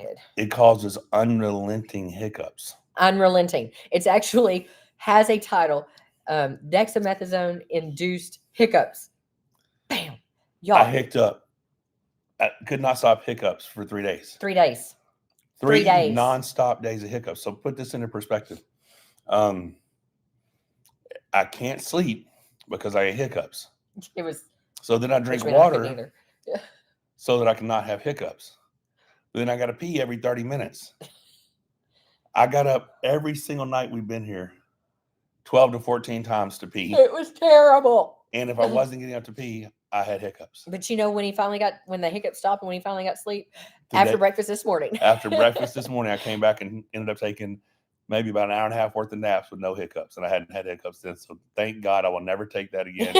head. It causes unrelenting hiccups. Unrelenting. It's actually has a title, dexamethasone induced hiccups. Bam, I y'all. hiccuped up. I could not stop hiccups for 3 days. 3 days. 3 days. nonstop days of hiccups. So put this into perspective. I can't sleep because I had hiccups. It was. So then I drink I water either. so that I can not have hiccups. Then I got to pee every 30 minutes. I got up every single night we've been here 12 to 14 times to pee. It was terrible. And if I wasn't getting up to pee, I had hiccups. But you know, when the hiccups stopped and when he finally got sleep? After breakfast this morning. After breakfast this morning, I came back and ended up taking maybe about an hour and a half worth of naps with no hiccups. And I hadn't had hiccups since. So thank God I will never take that again.